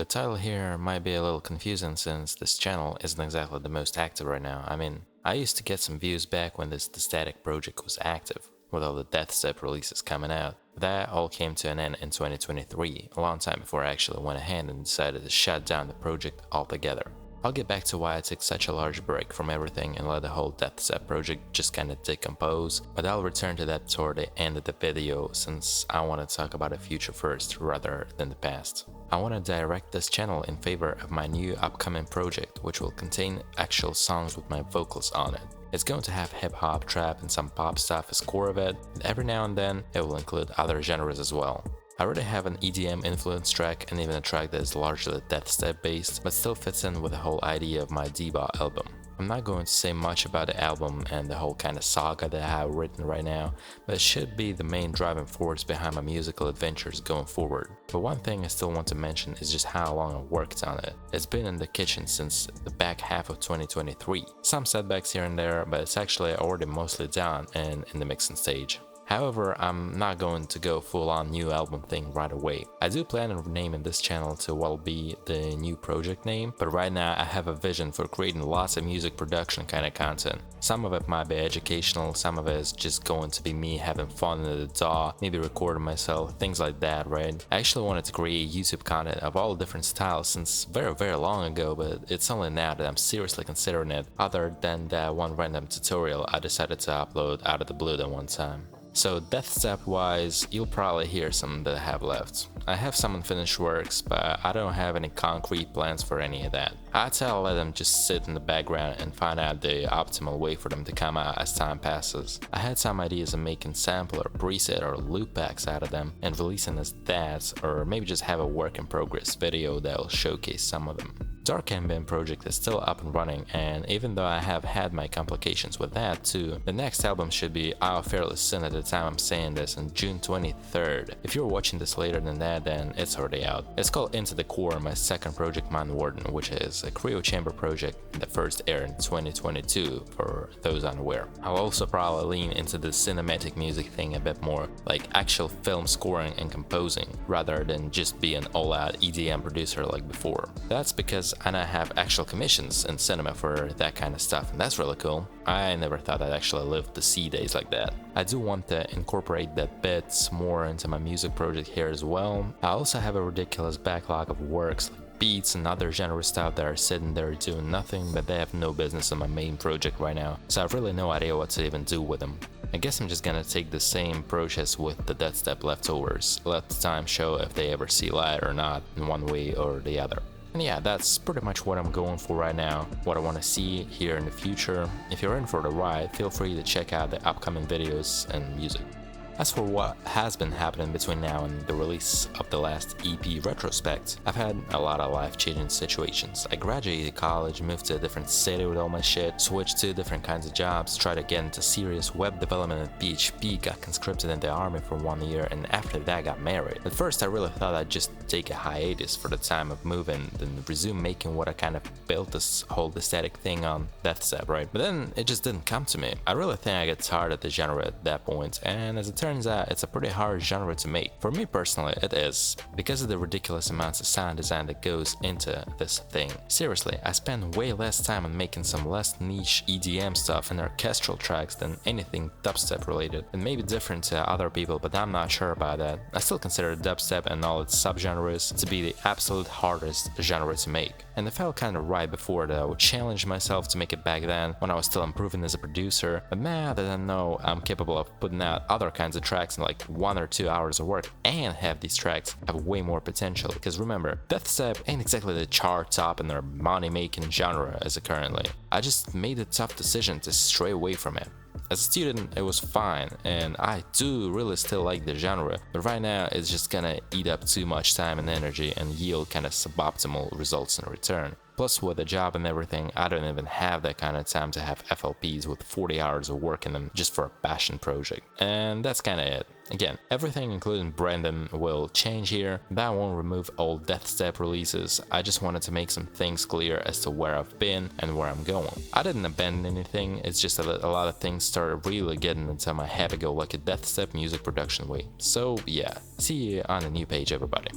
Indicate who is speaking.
Speaker 1: The title here might be a little confusing since this channel isn't exactly the most active right now. I mean, I used to get some views back when The Static project was active, with all the Deathstep releases coming out. That all came to an end in 2023, a long time before I actually went ahead and decided to shut down the project altogether. I'll get back to why I took such a large break from everything and let the whole Deathstep project just kinda decompose, but I'll return to that toward the end of the video since I want to talk about the future first rather than the past. I want to direct this channel in favor of my new upcoming project, which will contain actual songs with my vocals on it. It's going to have hip hop, trap, and some pop stuff as core of it, and every now and then it will include other genres as well. I already have an EDM influence track and even a track that is largely deathstep based, but still fits in with the whole idea of my Deba album. I'm not going to say much about the album and the whole kind of saga that I have written right now, but it should be the main driving force behind my musical adventures going forward. But one thing I still want to mention is just how long I worked on it. It's been in the kitchen since the back half of 2023. Some setbacks here and there, but it's actually already mostly done and in the mixing stage. However, I'm not going to go full-on new album thing right away. I do plan on renaming this channel to what will be the new project name, but right now I have a vision for creating lots of music production kind of content. Some of it might be educational, some of it is just going to be me having fun in the DAW, maybe recording myself, things like that, right? I actually wanted to create YouTube content of all different styles since very long ago, but it's only now that I'm seriously considering it, other than that one random tutorial I decided to upload out of the blue that one time. So Deathstep wise, you'll probably hear some that I have left. I have some unfinished works, but I don't have any concrete plans for any of that. I'd say I'll let them just sit in the background and find out the optimal way for them to come out as time passes. I had some ideas of making sample or preset or loop packs out of them and releasing as that, or maybe just have a work in progress video that'll showcase some of them. Dark Ambient project is still up and running, and even though I have had my complications with that too, the next album should be out fairly soon at the time I'm saying this, on June 23rd. If you're watching this later than that, then it's already out. It's called Into the Core, my second project, Mind Warden, which is a cryo chamber project that first aired in 2022 for those unaware. I'll also probably lean into the cinematic music thing a bit more, like actual film scoring and composing, rather than just be an all-out EDM producer like before. That's because I now have actual commissions in cinema for that kind of stuff, and that's really cool. I never thought I'd actually live to see days like that. I do want to incorporate that bit more into my music project here as well. I also have a ridiculous backlog of works like beats and other genre stuff that are sitting there doing nothing, but they have no business on my main project right now, so I have really no idea what to even do with them. I guess I'm just gonna take the same process with the Deathstep leftovers, let the time show if they ever see light or not in one way or the other. And yeah, that's pretty much what I'm going for right now, what I want to see here in the future. If you're in for the ride, feel free to check out the upcoming videos and music. As for what has been happening between now and the release of the last EP Retrospect, I've had a lot of life-changing situations. I graduated college, moved to a different city with all my shit, switched to different kinds of jobs, tried to get into serious web development at PHP, got conscripted in the army for 1 year, and after that got married. At first I really thought I'd just take a hiatus for the time of moving, then resume making what I kind of built this whole aesthetic thing on Deathstep, right? But then it just didn't come to me. I really think I got tired of the genre at that point, and as it turns out, it's a pretty hard genre to make. For me personally, it is, because of the ridiculous amounts of sound design that goes into this thing. Seriously, I spend way less time on making some less niche EDM stuff and orchestral tracks than anything dubstep related. It may be different to other people, but I'm not sure about that. I still consider dubstep and all its subgenres to be the absolute hardest genre to make. And it felt kinda right before that I would challenge myself to make it back then, when I was still improving as a producer, but now that I know I'm capable of putting out other kinds of tracks in like 1 or 2 hours of work and have these tracks have way more potential, because remember, Deathstep ain't exactly the chart top in their money-making genre as it currently. I just made a tough decision to stray away from it. As a student, it was fine, and I do really still like the genre, but right now it's just gonna eat up too much time and energy and yield kinda suboptimal results in return. Plus, with a job and everything, I don't even have that kind of time to have FLPs with 40 hours of work in them just for a passion project. And that's kinda it. Again, everything including Brandon will change here. That won't remove all Deathstep releases. I just wanted to make some things clear as to where I've been and where I'm going. I didn't abandon anything, it's just that a lot of things started really getting into my happy-go-lucky Deathstep music production way. So yeah, see you on the new page, everybody.